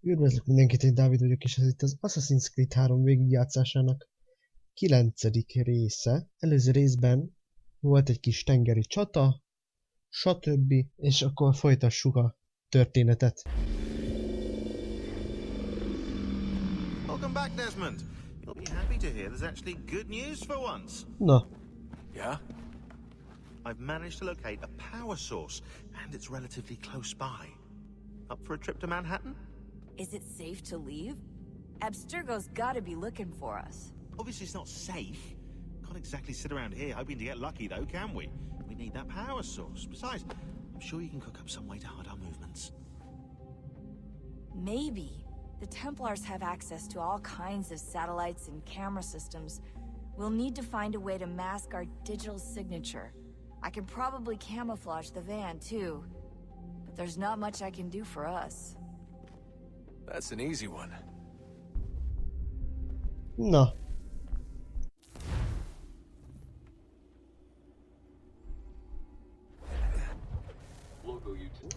Üdvözlök mindenkit, én Dávid vagyok, és ez itt az Assassin's Creed 3 végigjátszásának 9. része. Előző részben volt egy kis tengeri csata, stb. És akkor folytassuk a történetet. Welcome back, Desmond. You'll be happy to hear there's actually good news for once. Na, Yeah? I've managed to locate a power source, and it's relatively close by. Up for a trip to Manhattan? Is it safe to leave? Abstergo's gotta be looking for us. Obviously it's not safe. Can't exactly sit around here hoping to get lucky though, can we? We need that power source. Besides, I'm sure you can cook up some way to hide our movements. Maybe. The Templars have access to all kinds of satellites and camera systems. We'll need to find a way to mask our digital signature. I can probably camouflage the van too, but there's not much I can do for us. That's an easy one. na. Local YouTube.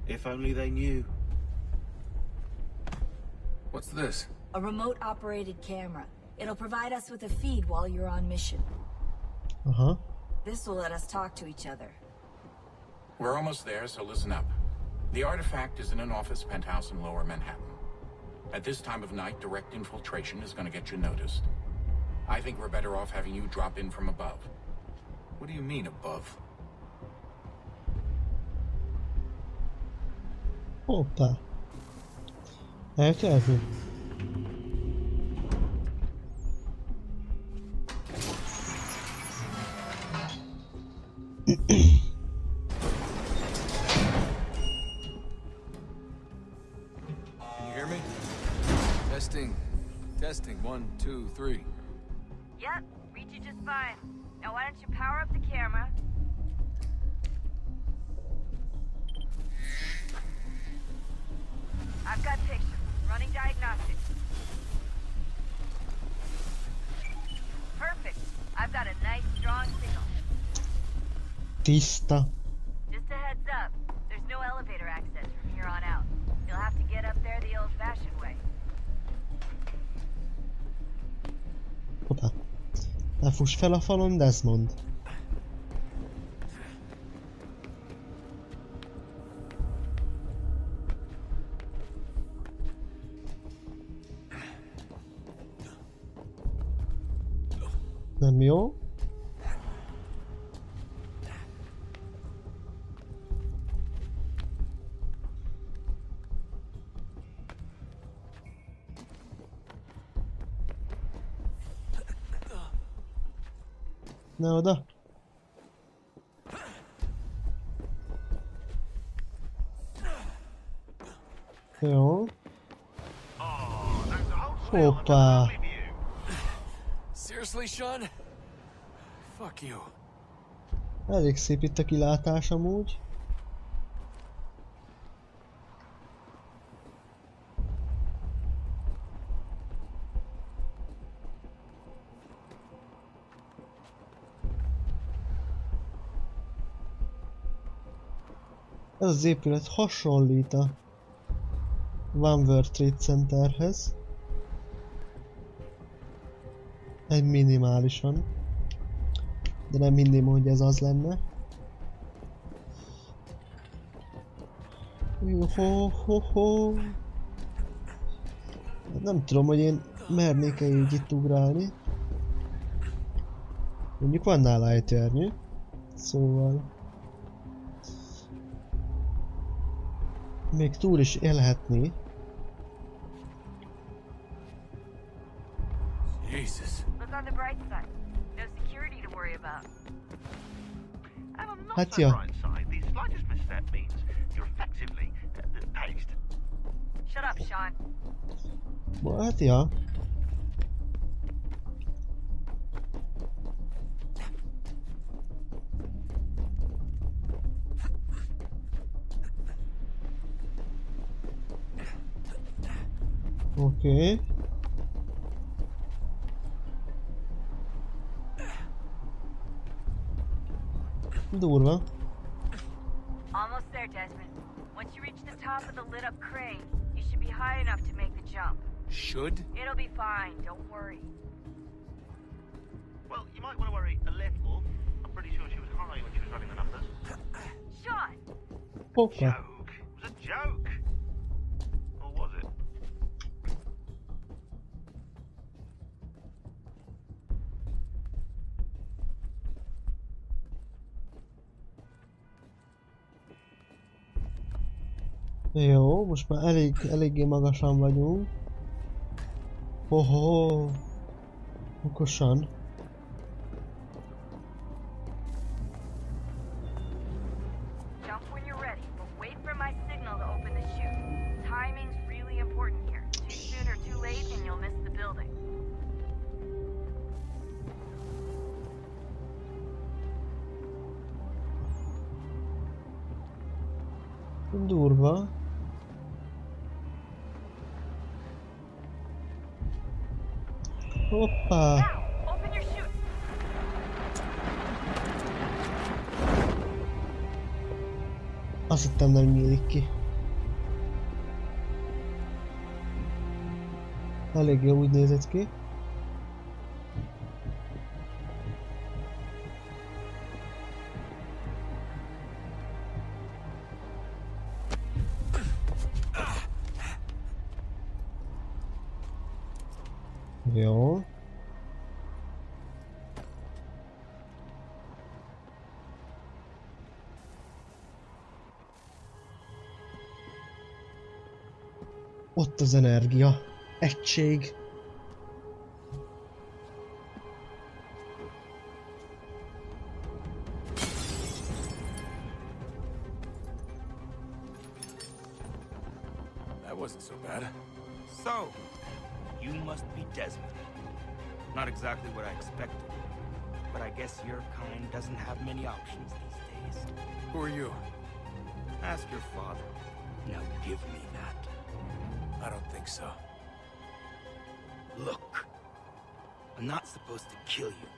If only they knew. What's this? A remote-operated camera. It'll provide us with a feed while you're on mission. Aha. This will let us talk to each other. We're almost there, so listen up. The artifact is in an office penthouse in Lower Manhattan. At this time of night, direct infiltration is going to get you noticed. I think we're better off having you drop in from above. What do you mean above? Hoppá. El kell jönni. Can you hear me? Testing. Testing. 1, 2, 3. Yep, read you just fine. Now why don't you power up the camera? I've got pictures. Running diagnostics. Perfect. I've got a nice strong signal. Tiszta. Just a heads up. There's no elevator access from here on out. You'll have to get up there the old-fashioned way. Hoppá. Ne fuss fel a falon, Desmond. Nem jó. Ne oda. Jó. Hoppá. Seriously, Sean? Fuck you. Elég szép itt a kilátás amúgy. Ez az épület hasonlít a One World Trade Centerhez. Egy minimálisan. De nem hinném, hogy ez az lenne. Ho. Nem tudom, hogy én mernék-e így itt ugrálni. Mondjuk van nála ejtőernyő. Szóval... még túl is élhetné. Jesus. Look on the bright side. No security to worry about. And on the not Hát so ja. bright side, the slightest misstep means you're effectively paged. Shut up, Sean. Hát ja. Oké. Durva. Almost there, Desmond. Once you reach the top of the lit-up crane, you should be high enough to make the jump. Should? It'll be fine, don't worry. Well, you might want to worry a little. I'm pretty sure she was high when she was running the numbers. Sean! Hoppá. Joke. It was a joke. Or was it? Jó, most már eléggé magasan vagyunk. Hoho. Okosan. Jump when you're ready, but wait for my signal to open the chute. Timing's really important here. Too soon or too late and you'll miss the building. Durva. Hoppá. Now, open your chute. Azt hittem nem nyílik ki. Eléggé úgy nézett ki. Jó. Ott az energia. Egység. That wasn't so bad. So, you must be Desmond. Not exactly what I expected, but I guess your kind doesn't have many options these days. Who are you? Ask your father. Now give me that. I don't think so. Look, I'm not supposed to kill you,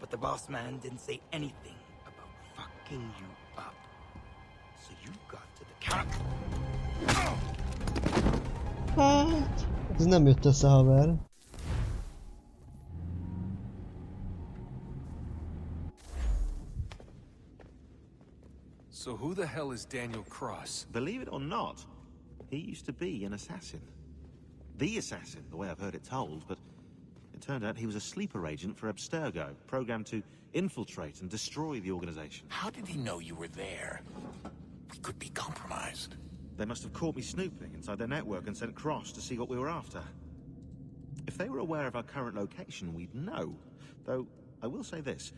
but the boss man didn't say anything about fucking you up. So you got to the counter. Hát, ez nem jött össze, haver. So who the hell is Daniel Cross? Believe it or not, he used to be an assassin. The assassin, the way I've heard it told, but it turned out he was a sleeper agent for Abstergo, programmed to infiltrate and destroy the organization. How did he know you were there? We could be compromised. They must have caught me snooping inside their network and sent Cross to see what we were after. If they were aware of our current location, we'd know. Though, I will say this.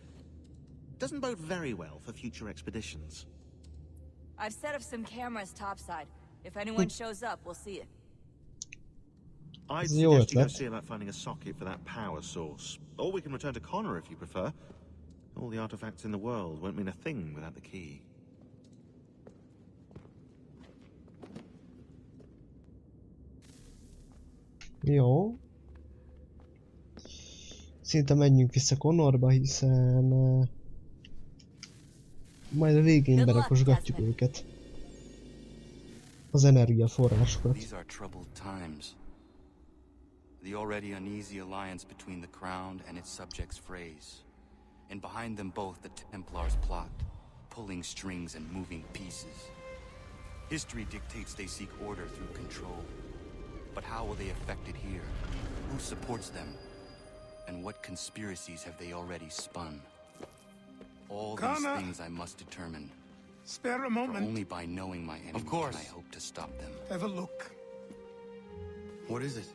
Doesn't bode very well for future expeditions. I've set up some cameras topside. If anyone shows up, we'll see it. I'd Is yours suggest you go left? see about finding a socket for that power source. Or we can return to Connor if you prefer. All the artifacts in the world won't mean a thing without the key. Jó. Szinte menjünk vissza Connorba, hiszen... majd a végén berakosgatjuk őket. Az energiaforrásokat. These are troubled times. The already uneasy alliance between the Crown and its subjects frays. And behind them both the Templars plot, pulling strings and moving pieces. History dictates they seek order through control. But how will they affect it here? Who supports them? And what conspiracies have they already spun? All these Connor! things I must determine. Spare a For moment. only by knowing my enemy course. can I hope to stop them. Have a look. What is it?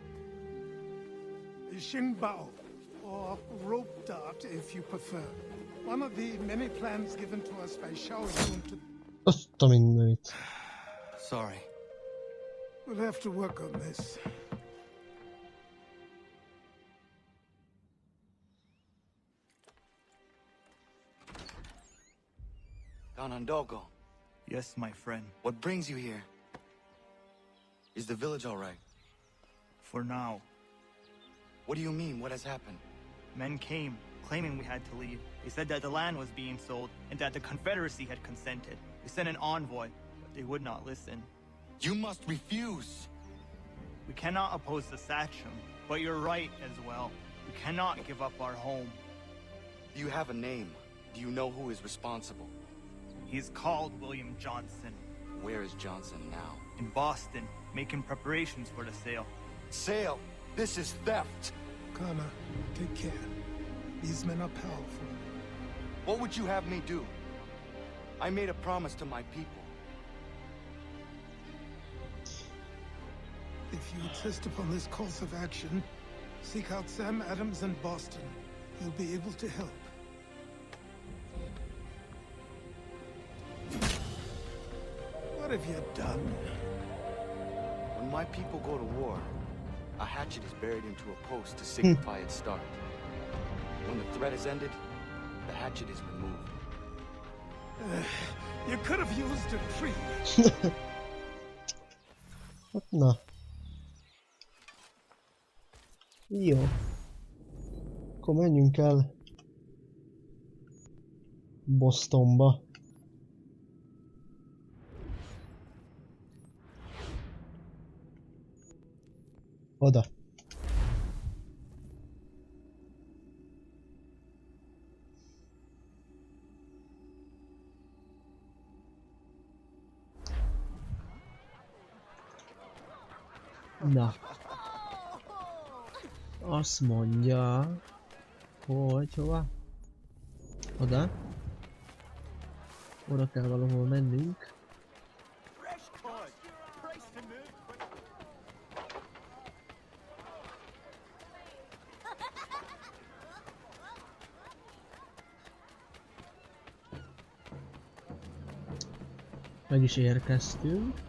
The Xingbao, or rope dart if you prefer. One of the many plans given to us by Xiao Yun to... Azt a mindenit. Sorry. We'll have to work on this. Ganondogo, Yes, my friend. what brings you here? Is the village all right? For now, What do you mean? What has happened? men came, claiming we had to leave. They said that the land was being sold and that the Confederacy had consented. They sent an envoy, but they would not listen. You must refuse! We cannot oppose the Sachem, but you're right as well. We cannot give up our home. Do you have a name? Do you know who is responsible? He is called William Johnson. Where is Johnson now? In Boston, making preparations for the sale. Sale! This is theft! Connor, take care. These men are powerful. What would you have me do? I made a promise to my people. If you insist upon this course of action, seek out Sam Adams in Boston. He'll be able to help. What have you done? When my people go to war, a hatchet is buried into a post to signify its start. When the threat is ended, the hatchet is removed. You could have used a tree. Na. Jó. Akkor menjünk el Bostonba. Oda. Na. Azt mondja, hogy hova? Oda. Oda kell valahol mennünk. Meg is érkeztünk.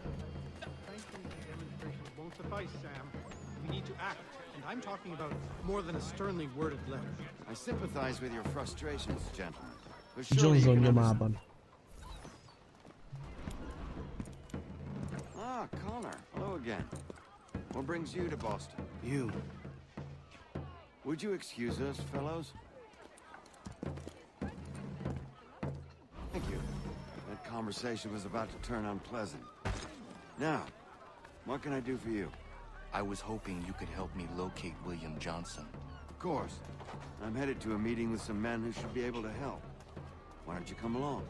I'm talking about more than a sternly worded letter. I sympathize with your frustrations, gentlemen. Johnson nyomában. Ah, Connor. Hello again. What brings you to Boston? You. Would you excuse us, fellows? Thank you. That conversation was about to turn unpleasant. Now, what can I do for you? I was hoping you could help me locate William Johnson. Of course. I'm headed to a meeting with some men who should be able to help. Why don't you come along?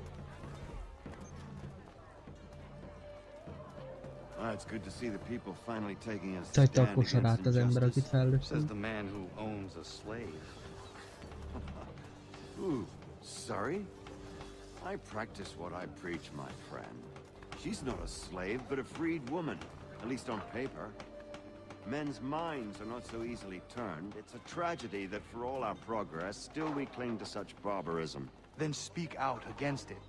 Ah, it's good to see the people finally taking a stand against injustice. Says the man who owns a slave. Ooh, sorry? I practice what I preach, my friend. She's not a slave, but a freed woman, at least on paper. Men's minds are not so easily turned. It's a tragedy that for all our progress, still we cling to such barbarism. Then speak out against it.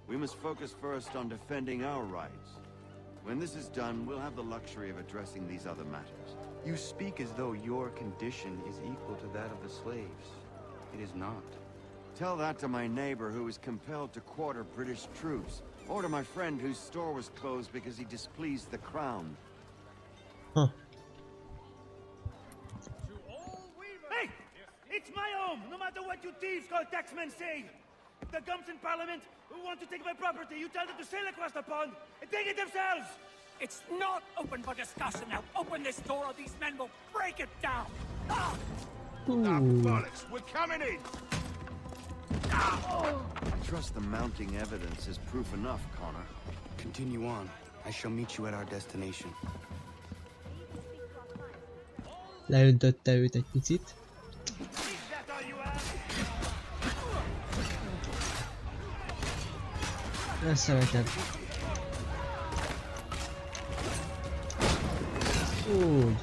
We must focus first on defending our rights. When this is done, we'll have the luxury of addressing these other matters. You speak as though your condition is equal to that of the slaves. It is not. Tell that to my neighbor who was compelled to quarter British troops, or to my friend whose store was closed because he displeased the crown. Huh. Hey! It's my home, no matter what you thieves called taxmen say! The gums in Parliament who want to take my property, you tell them to sail across the pond and take it themselves! It's not open for discussion now. Open this door or these men will break it down! Ah! Bollocks, we're coming in! I trust the mounting evidence is proof enough, Connor. Continue on. I shall meet you at our destination. Leöntötte őt egy picit. Ezt neked. Úgy.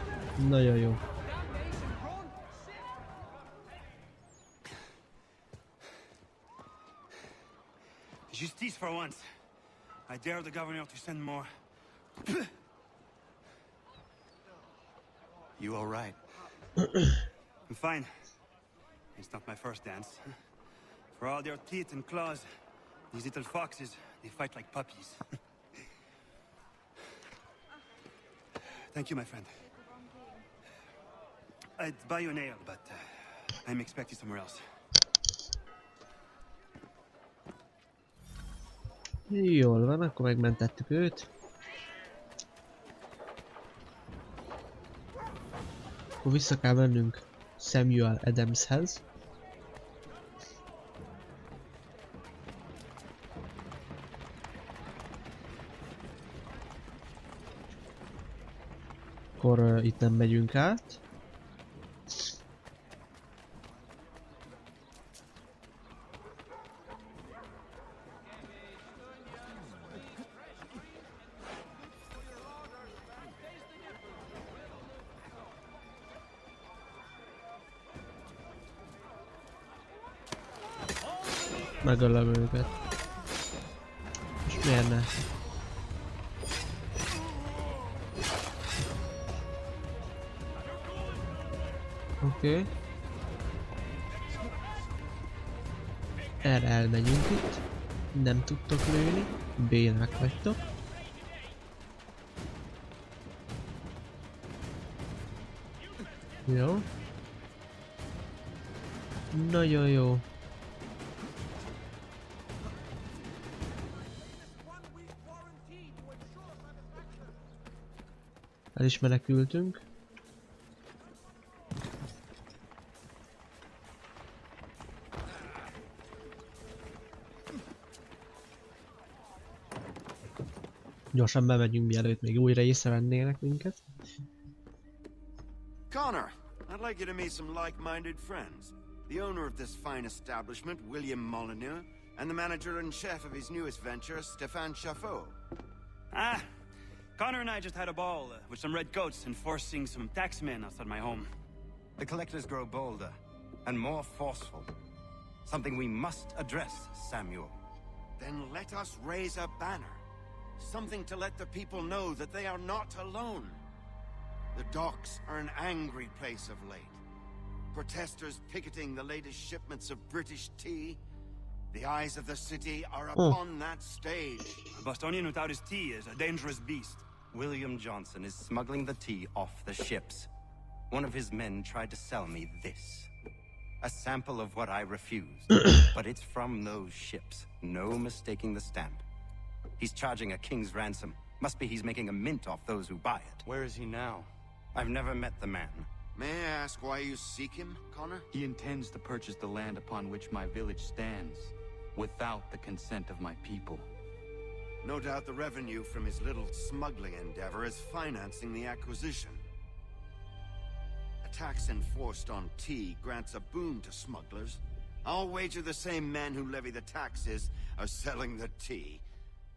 Nagyon jó. Justice for once. I dare the governor to send more. You all right? I'm fine. It's not my first dance. For all their teeth and claws, these little foxes, they fight like puppies. Thank you, my friend. I'd buy you an ale, but I'm expected somewhere else. Jól van, akkor megmentettük őt. Akkor vissza kell mennünk Samuel Adamshez. Akkor itt nem megyünk át. Megölöm őket. És miért ne? Oké. Erre elmegyünk itt. Nem tudtok lőni. Bénák vagytok. Jó. Nagyon jó. El is menekültünk. Gyorsan bemegyünk, mielőtt még újra észrevennének minket. Connor, I'd like you to meet some like-minded friends. The owner of this fine establishment, William Molyneux, and the manager and chef of his newest venture, Stéphane Chaffeau. Ah, Connor and I just had a ball with some red coats enforcing some taxmen outside my home. The collectors grow bolder and more forceful. Something we must address, Samuel. Then let us raise a banner. Something to let the people know that they are not alone. The docks are an angry place of late. Protesters picketing the latest shipments of British tea. The eyes of the city are upon that stage. A Bostonian without his tea is a dangerous beast. William Johnson is smuggling the tea off the ships. One of his men tried to sell me this. A sample of what I refused. But it's from those ships. No mistaking the stamp. He's charging a king's ransom. Must be he's making a mint off those who buy it. Where is he now? I've never met the man. May I ask why you seek him, Connor? He intends to purchase the land upon which my village stands, without the consent of my people. No doubt the revenue from his little smuggling endeavor is financing the acquisition. A tax enforced on tea grants a boon to smugglers. I'll wager the same men who levy the taxes are selling the tea.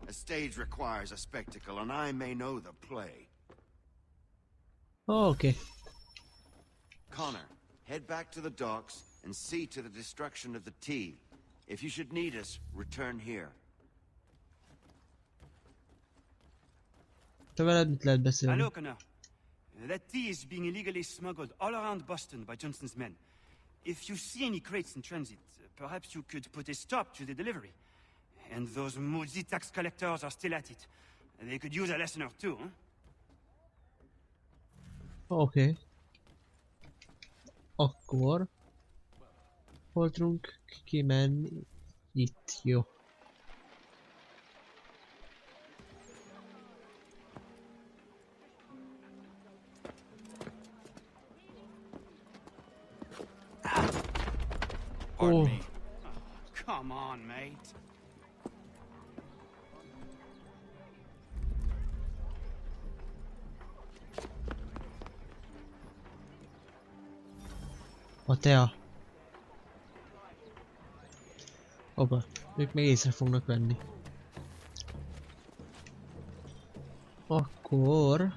A stage requires a spectacle, and I may know the play. Okay. Connor, head back to the docks and see to the destruction of the tea. If you should need us, return here. Hello, Connor. That tea is being illegally smuggled all around Boston by Johnson's men. If you see any crates in transit, perhaps you could put a stop to the delivery. And those moody tax collectors are still at it. They could use a lesson or two, huh? Okay. Akkor hol tudunk kimenni? Itt, jó. Pardon me. Come on, mate. A tea. Opa, ők még észre fognak venni. Akkor...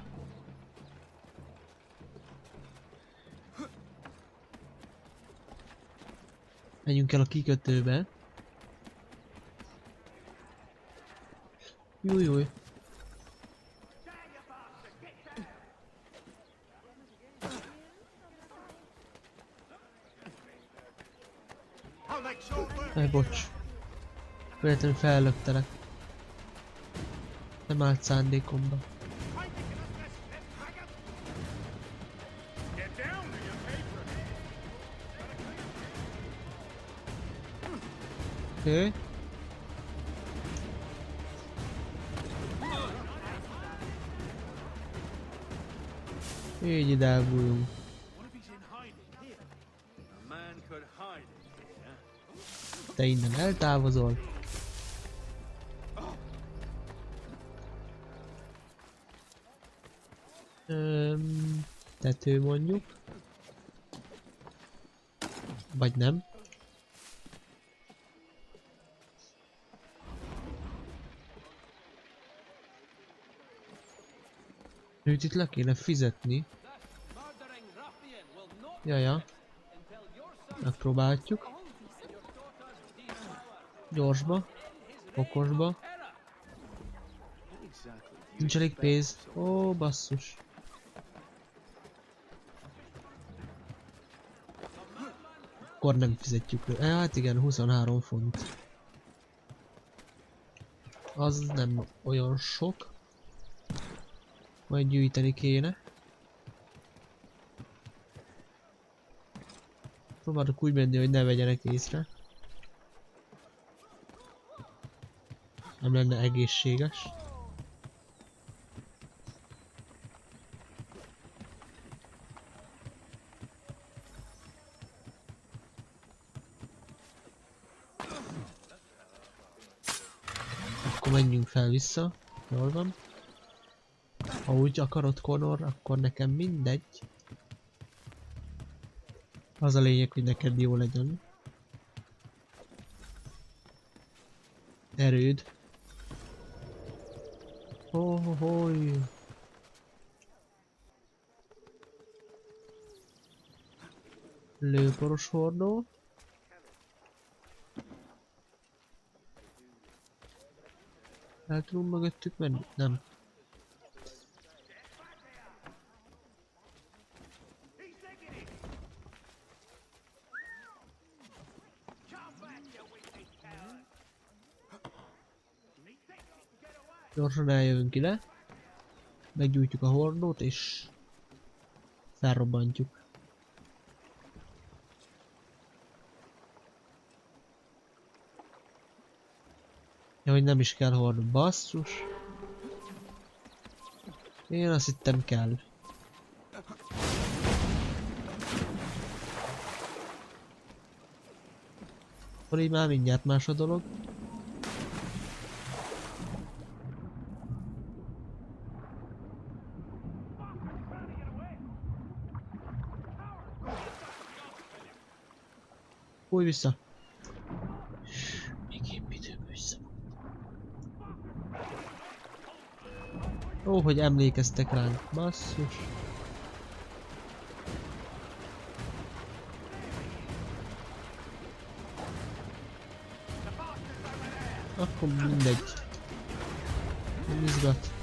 menjünk el a kikötőbe. Jújjúj. Bocs. Véletlenül fellöktelek. Nem állt szándékomba. Oké. Így ide elbújunk. Te innen eltávozol. Tető mondjuk. Vagy nem. Őt itt le kéne fizetni. Jaja. Megpróbáljuk. Gyorsba. Okosba. Nincs elég pénz. Ó, basszus. Akkor nem fizetjük le. Hát igen, 23 font. Az nem olyan sok. Majd gyűjteni kéne. Próbálok úgy menni, hogy ne vegyenek észre. Nem lenne egészséges. Akkor menjünk fel vissza. Jól van. Ha úgy akarod, Connor, akkor nekem mindegy. Az a lényeg, hogy neked jó legyen. Erőd. Hohohoy. Lőporos hordó. El tudunk mögöttük menni? Nem. Gyorsan eljövünk ide. Meggyújtjuk a hordót és felrobbantjuk. Ja, hogy nem is kell hordó. Basszus. Én azt hittem kell. Akkor így már mindjárt más a dolog. Fújj vissza! Még épp időben vissza. Ó, hogy emlékeztek ránk. Basszus. Akkor mindegy. Nem izgat.